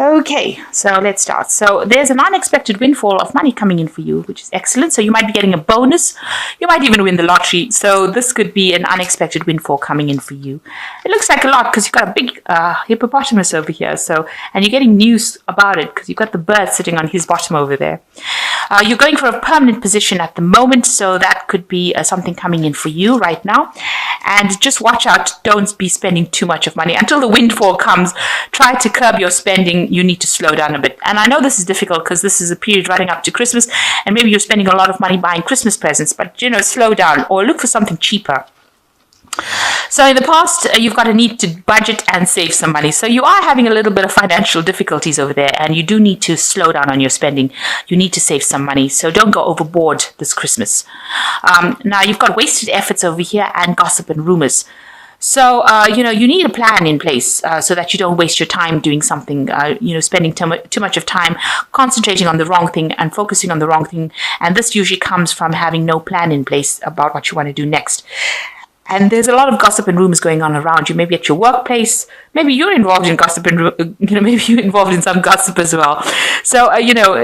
Okay, so let's start. So there's an unexpected windfall of money coming in for you, which is excellent. So you might be getting a bonus. You might even win the lottery. So this could be an unexpected windfall coming in for you. It looks like a lot because you've got a big hippopotamus over here. So, and you're getting news about it because you've got the bird sitting on his bottom over there. You're going for a permanent position at the moment, so that could be something coming in for you right now. And just watch out, don't be spending too much of money. Until the windfall comes, try to curb your spending. You need to slow down a bit. And I know this is difficult because this is a period running up to Christmas, and maybe you're spending a lot of money buying Christmas presents, but slow down or look for something cheaper. So in the past, you've got a need to budget and save some money. So you are having a little bit of financial difficulties over there, and you do need to slow down on your spending. You need to save some money. So don't go overboard this Christmas. Now you've got wasted efforts over here and gossip and rumors. So, you need a plan in place so that you don't waste your time doing something, spending too much of time concentrating on the wrong thing and focusing on the wrong thing. And this usually comes from having no plan in place about what you want to do next. And there's a lot of gossip and rumors going on around you, maybe at your workplace. Maybe you're involved in gossip and, maybe you're involved in some gossip as well. So,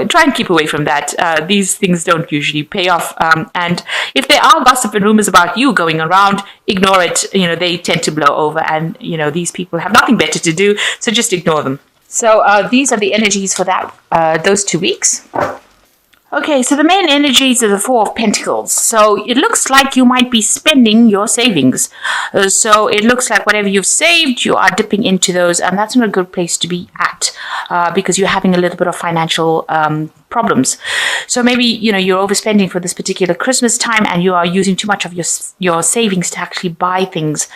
try and keep away from that. These things don't usually pay off. And if there are gossip and rumors about you going around, ignore it. They tend to blow over, and, these people have nothing better to do. So just ignore them. So these are the energies for those 2 weeks. Okay, so the main energies are the Four of Pentacles. So it looks like you might be spending your savings. So it looks like whatever you've saved, you are dipping into those, and that's not a good place to be at because you're having a little bit of financial problems. So maybe, you're overspending for this particular Christmas time and you are using too much of your savings to actually buy things.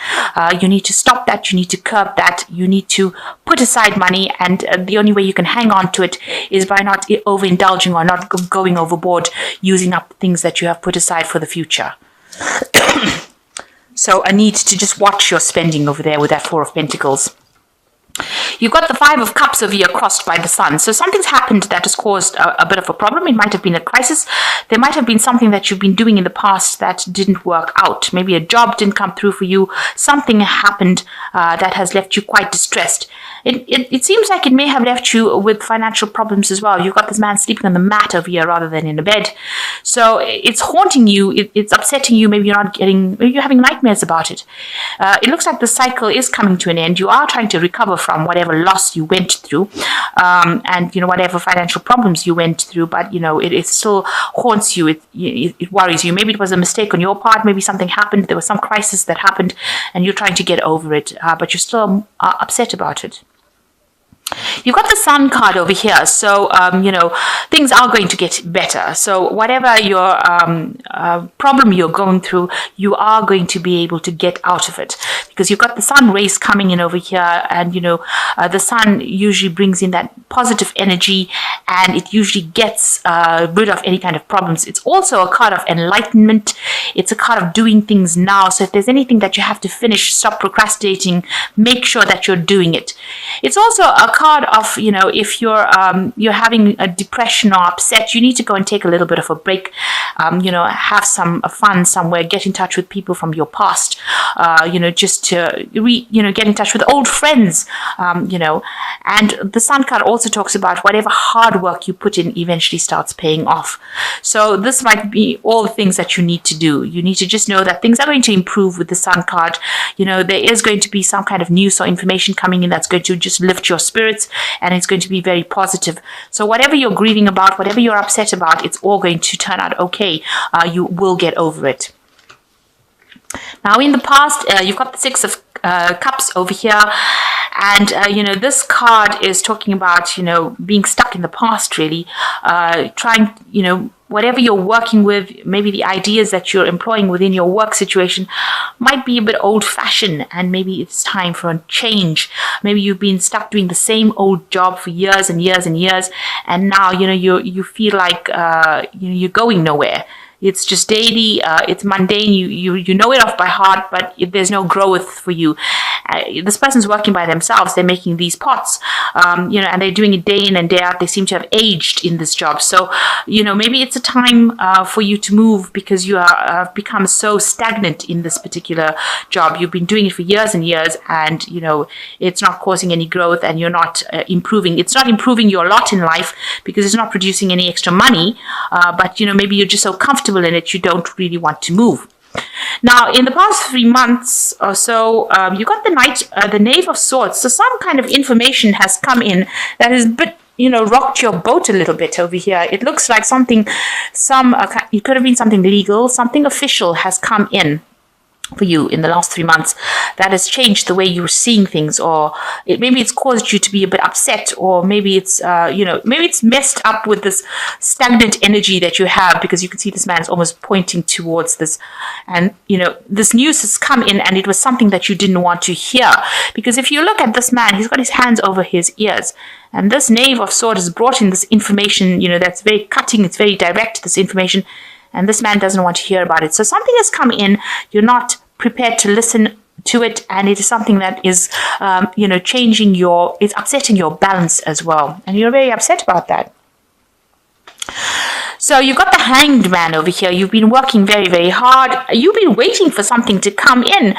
You need to stop that. You need to curb that. You need to put aside money, and the only way you can hang on to it is by not overindulging or not going overboard, using up things that you have put aside for the future. So a need to just watch your spending over there with that Four of Pentacles. You've got the Five of Cups over here crossed by the Sun. So something's happened that has caused a bit of a problem. It might have been a crisis. There might have been something that you've been doing in the past that didn't work out. Maybe a job didn't come through for you. Something happened that has left you quite distressed. It seems like it may have left you with financial problems as well. You've got this man sleeping on the mat over here rather than in a bed. So it's haunting you. It's upsetting you. Maybe maybe you're having nightmares about it. It looks like the cycle is coming to an end. You are trying to recover from whatever loss you went through, and whatever financial problems you went through, but it still haunts you. It worries you. Maybe it was a mistake on your part. Maybe something happened. There was some crisis that happened, and you're trying to get over it, but you're still upset about it. You've got the Sun card over here, so things are going to get better. So whatever your problem you're going through, you are going to be able to get out of it, because you've got the Sun rays coming in over here, and the Sun usually brings in that positive energy, and it usually gets rid of any kind of problems. It's also a card of enlightenment. It's a card of doing things now. So if there's anything that you have to finish, stop procrastinating. Make sure that you're doing it. It's also a card of, if you're having a depression or upset, you need to go and take a little bit of a break, have some fun somewhere, get in touch with people from your past, just to get in touch with old friends, and the Sun card also talks about whatever hard work you put in eventually starts paying off. So this might be all the things that you need to do. You need to just know that things are going to improve with the Sun card. There is going to be some kind of news or information coming in that's going to just lift your spirits, and it's going to be very positive. So whatever you're grieving about, whatever you're upset about, it's all going to turn out okay. You will get over it. Now, in the past, you've got the Six of Cups over here, and this card is talking about being stuck in the past, really, trying whatever you're working with, maybe the ideas that you're employing within your work situation might be a bit old-fashioned, and maybe it's time for a change. Maybe you've been stuck doing the same old job for years and years and years, and now you feel like you're going nowhere. It's just daily. It's mundane. You know it off by heart, but there's no growth for you. This person's working by themselves. They're making these pots, and they're doing it day in and day out. They seem to have aged in this job. So, maybe it's a time for you to move because you have become so stagnant in this particular job. You've been doing it for years and years, and, it's not causing any growth, and you're not improving. It's not improving your lot in life because it's not producing any extra money. But, maybe you're just so comfortable in it, you don't really want to move. Now, in the past 3 months or so, you got the Knave of Swords. So some kind of information has come in that has rocked your boat a little bit over here. It looks like it could have been something legal, something official has come in for you in the last 3 months that has changed the way you're seeing things, or maybe it's caused you to be a bit upset, or maybe it's maybe it's messed up with this stagnant energy that you have, because you can see this man is almost pointing towards this, and this news has come in, and it was something that you didn't want to hear. Because if you look at this man, he's got his hands over his ears, and this Knave of Swords has brought in this information, that's very cutting, it's very direct, this information, and this man doesn't want to hear about it. So something has come in, you're not prepared to listen to it, and it is something that is, it's upsetting your balance as well, and you're very upset about that. So you've got the Hanged Man over here. You've been working very, very hard. You've been waiting for something to come in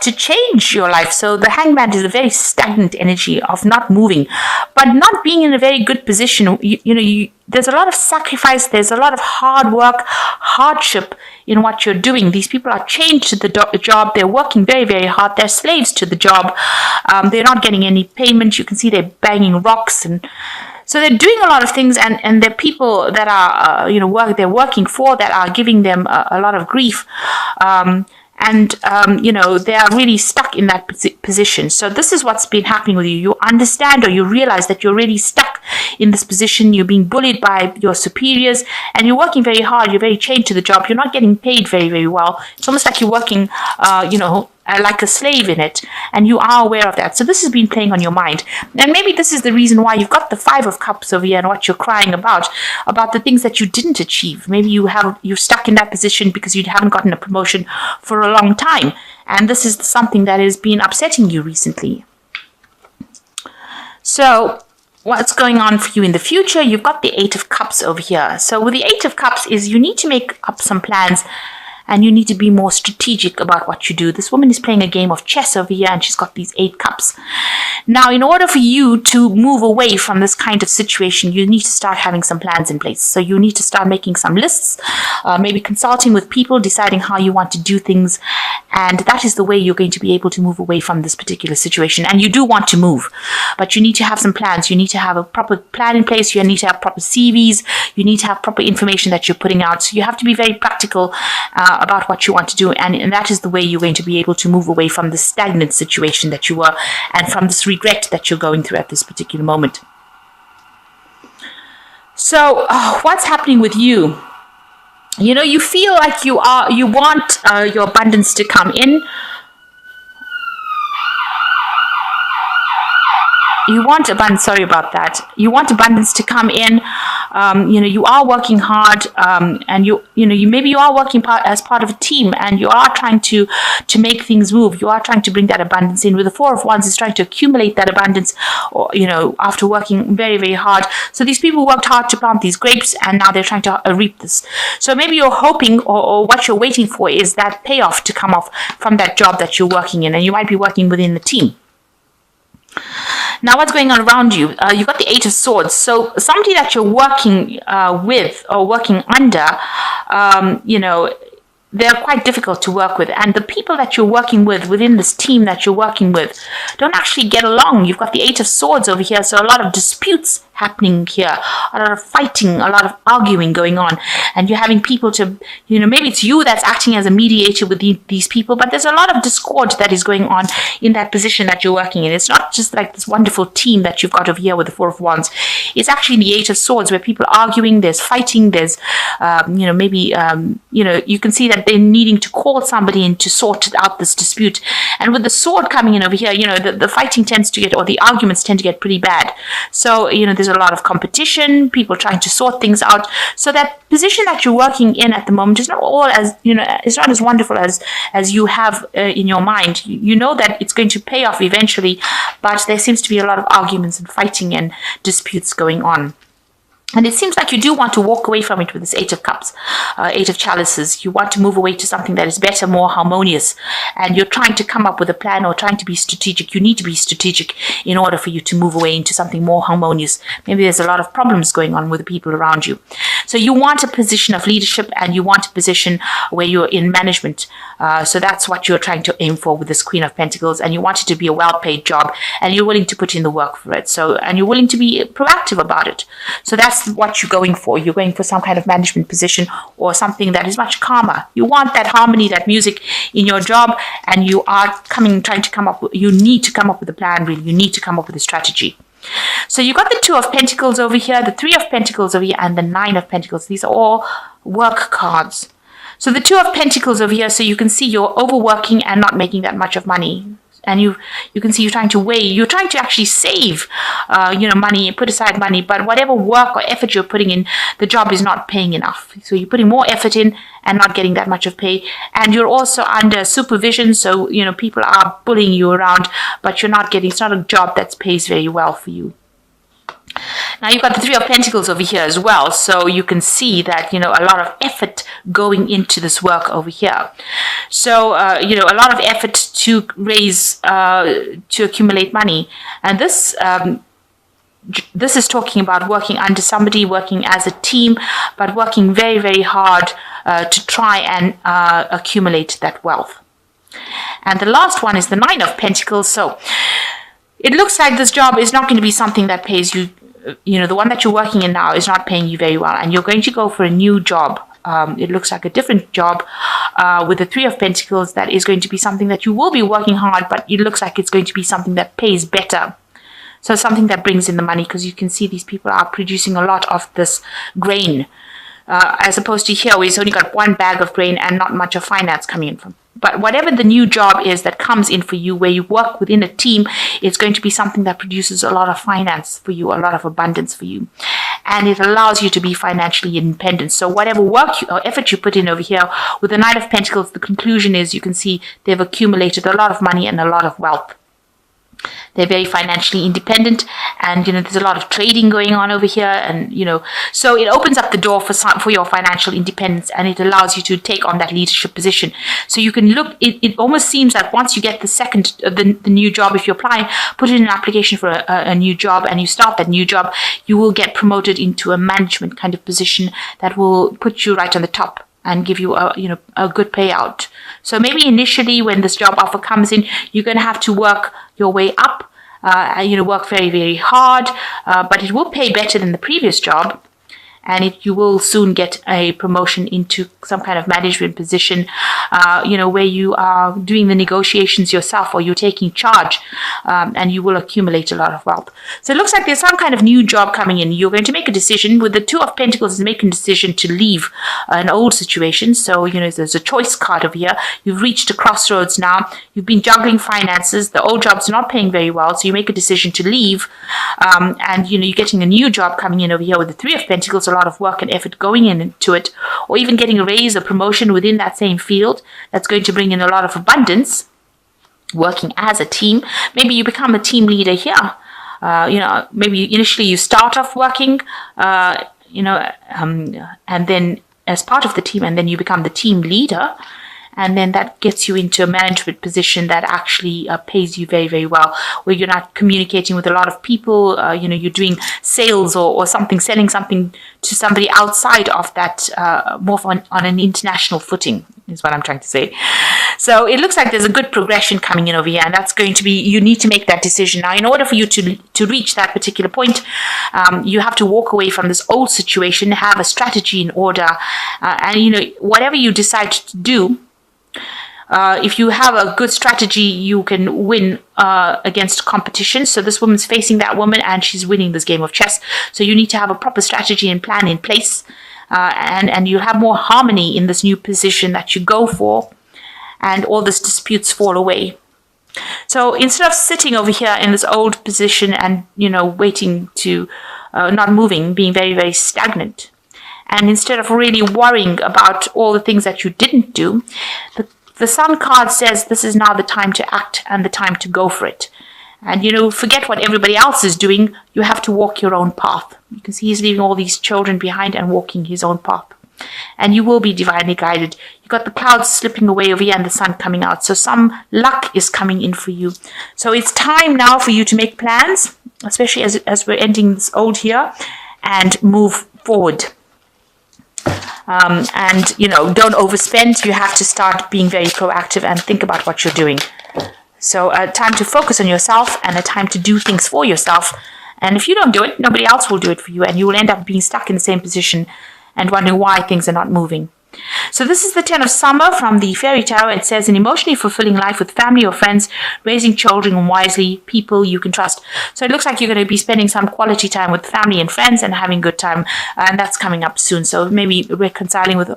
to change your life. So the Hanged Man is a very stagnant energy of not moving, but not being in a very good position. There's a lot of sacrifice. There's a lot of hard work, hardship in what you're doing. These people are chained to the job. They're working very, very hard. They're slaves to the job. They're not getting any payment. You can see they're banging rocks, and so they're doing a lot of things, and there are people that are, they're working for, that are giving them a lot of grief. They are really stuck in that position. So this is what's been happening with you. You understand, or you realize that you're really stuck in this position. You're being bullied by your superiors, and you're working very hard. You're very chained to the job. You're not getting paid very, very well. It's almost like you're working, like a slave in it, and you are aware of that. So this has been playing on your mind, and maybe this is the reason why you've got the Five of Cups over here, and what you're crying about the things that you didn't achieve. Maybe you're stuck in that position because you haven't gotten a promotion for a long time, and this is something that has been upsetting you recently. So what's going on for you in the future? You've got the Eight of Cups over here. So with the Eight of Cups is you need to make up some plans, and you need to be more strategic about what you do. This woman is playing a game of chess over here, and she's got these 8 cups. Now, in order for you to move away from this kind of situation, you need to start having some plans in place. So you need to start making some lists, maybe consulting with people, deciding how you want to do things. And that is the way you're going to be able to move away from this particular situation. And you do want to move, but you need to have some plans. You need to have a proper plan in place. You need to have proper CVs. You need to have proper information that you're putting out. So you have to be very practical about what you want to do, and that is the way you're going to be able to move away from the stagnant situation that you were, and from this regret that you're going through at this particular moment. So what's happening with you? You feel like you want your abundance to come in. You want abundance. Sorry about that. You want abundance to come in. You are working hard, and maybe you are working as part of a team, and you are trying to make things move. You are trying to bring that abundance in. With the Four of Wands, is trying to accumulate that abundance, or after working very, very hard. So these people worked hard to plant these grapes, and now they're trying to reap this. So maybe you're hoping, or what you're waiting for, is that payoff to come off from that job that you're working in, and you might be working within the team. Now, what's going on around you? You've got the Eight of Swords. So somebody that you're working with or working under, they're quite difficult to work with. And the people that you're working with within this team that you're working with don't actually get along. You've got the Eight of Swords over here. So a lot of disputes happening here, a lot of fighting, a lot of arguing going on. And you're having people to, maybe it's you that's acting as a mediator with these people, but there's a lot of discord that is going on in that position that you're working in. It's not just like this wonderful team that you've got over here with the Four of Wands. is actually in the Eight of Swords, where people are arguing, there's fighting, there's, maybe, you can see that they're needing to call somebody in to sort out this dispute. And with the sword coming in over here, the fighting tends to get, or the arguments tend to get pretty bad. So, there's a lot of competition, people trying to sort things out. So that position that you're working in at the moment is not all as, it's not as wonderful as you have in your mind. You know that it's going to pay off eventually, but there seems to be a lot of arguments and fighting and disputes going on. And it seems like you do want to walk away from it with this Eight of Cups, Eight of Chalices. You want to move away to something that is better, more harmonious. And you're trying to come up with a plan or trying to be strategic. You need to be strategic in order for you to move away into something more harmonious. Maybe there's a lot of problems going on with the people around you. So you want a position of leadership, and you want a position where you're in management. So that's what you're trying to aim for with this Queen of Pentacles. And you want it to be a well-paid job, and you're willing to put in the work for it. And you're willing to be proactive about it. So that's what you're going for. You're going for some kind of management position or something that is much calmer. You want that harmony, that music in your job, and you need to come up with a plan, really. You need to come up with a strategy. So you've got the Two of Pentacles over here, the Three of Pentacles over here, and the Nine of Pentacles. These are all work cards. So the Two of Pentacles over here, so you can see you're overworking and not making that much of money. And you can see you're trying to actually save, money, put aside money, but whatever work or effort you're putting in, the job is not paying enough. So you're putting more effort in and not getting that much of pay. And you're also under supervision. So, people are bullying you around, but it's not a job that pays very well for you. Now you've got the Three of Pentacles over here as well. So you can see that, a lot of effort going into this work over here. So, a lot of effort to to accumulate money. And this is talking about working under somebody, working as a team, but working very, very hard to try and accumulate that wealth. And the last one is the Nine of Pentacles. So it looks like this job is not going to be something that pays you. The one that you're working in now is not paying you very well, and you're going to go for a new job. It looks like a different job with the Three of Pentacles that is going to be something that you will be working hard, but it looks like it's going to be something that pays better. So something that brings in the money, because you can see these people are producing a lot of this grain, as opposed to here where it's only got one bag of grain and not much of finance coming in from. But whatever the new job is that comes in for you, where you work within a team, it's going to be something that produces a lot of finance for you, a lot of abundance for you. And it allows you to be financially independent. So whatever work or effort you put in over here, with the Knight of Pentacles, the conclusion is you can see they've accumulated a lot of money and a lot of wealth. They're very financially independent, and there's a lot of trading going on over here, and so it opens up the door for your financial independence, and it allows you to take on that leadership position. So you can look. It almost seems like once you get the new job, if you apply, put in an application for a new job, and you start that new job, you will get promoted into a management kind of position that will put you right on the top and give you a good payout. So maybe initially when this job offer comes in, you're going to have to work your way up, work very, very hard, but it will pay better than the previous job. And you will soon get a promotion into some kind of management position, where you are doing the negotiations yourself, or you're taking charge, and you will accumulate a lot of wealth. So it looks like there's some kind of new job coming in. You're going to make a decision. With the Two of Pentacles is making a decision to leave an old situation. So, there's a choice card over here. You've reached a crossroads now. You've been juggling finances. The old job's not paying very well, so you make a decision to leave. And, you're getting a new job coming in over here with the Three of Pentacles, a lot of work and effort going into it, or even getting a raise or promotion within that same field that's going to bring in a lot of abundance. Working as a team, maybe you become a team leader here. Maybe initially you start off working, and then as part of the team, and then you become the team leader. And then that gets you into a management position that actually pays you very, very well, where you're not communicating with a lot of people. You're doing sales or something, selling something to somebody outside of that, more on an international footing, is what I'm trying to say. So it looks like there's a good progression coming in over here, and that's going to be, you need to make that decision. Now, in order for you to reach that particular point, you have to walk away from this old situation, have a strategy in order, and whatever you decide to do, If you have a good strategy, you can win against competition. So this woman's facing that woman and she's winning this game of chess. So you need to have a proper strategy and plan in place. And you have more harmony in this new position that you go for. And all these disputes fall away. So instead of sitting over here in this old position and, waiting to not moving, being very, very stagnant, and instead of really worrying about all the things that you didn't do, the Sun card says this is now the time to act and the time to go for it. And, forget what everybody else is doing. You have to walk your own path. You can see he's leaving all these children behind and walking his own path. And you will be divinely guided. You've got the clouds slipping away over here and the sun coming out. So some luck is coming in for you. So it's time now for you to make plans, especially as we're ending this old here, and move forward. And don't overspend. You have to start being very proactive and think about what you're doing. So a time to focus on yourself and a time to do things for yourself. And if you don't do it, nobody else will do it for you, and you will end up being stuck in the same position and wondering why things are not moving. So this is the 10 of Summer from the Fairy Tarot. It says, an emotionally fulfilling life with family or friends, raising children wisely, people you can trust. So it looks like you're going to be spending some quality time with family and friends and having good time. And that's coming up soon. So maybe reconciling with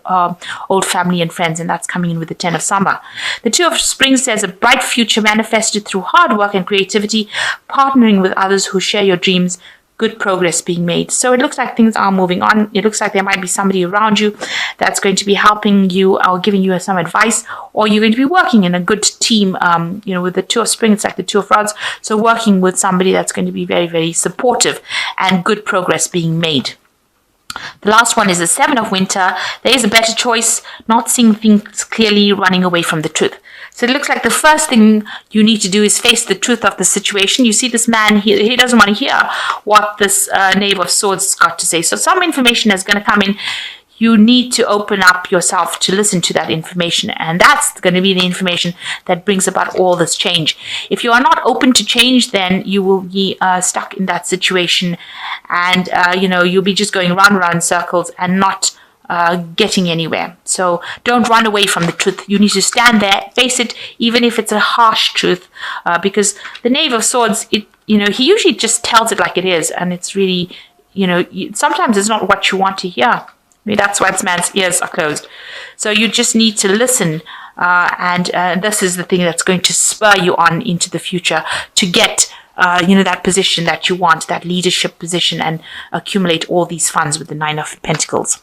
old family and friends. And that's coming in with the 10 of Summer. The 2 of Spring says, a bright future manifested through hard work and creativity, partnering with others who share your dreams, good progress being made. So it looks like things are moving on. It looks like there might be somebody around you that's going to be helping you or giving you some advice, or you're going to be working in a good team. With the 2 of Spring, it's like the 2 of Rods. So working with somebody that's going to be very, very supportive and good progress being made. The last one is the 7 of Winter. There is a better choice, not seeing things clearly, running away from the truth. So it looks like the first thing you need to do is face the truth of the situation. You see this man, he doesn't want to hear what this Knave of Swords has got to say. So some information is going to come in. You need to open up yourself to listen to that information. And that's going to be the information that brings about all this change. If you are not open to change, then you will be stuck in that situation. And, you'll be just going round and round in circles and not getting anywhere. So don't run away from the truth. You need to stand there, face it, even if it's a harsh truth, because the Knave of Swords, he usually just tells it like it is, and it's really, sometimes it's not what you want to hear. That's why this man's ears are closed. So you just need to listen, and this is the thing that's going to spur you on into the future to get that position that you want, that leadership position, and accumulate all these funds with the 9 of Pentacles.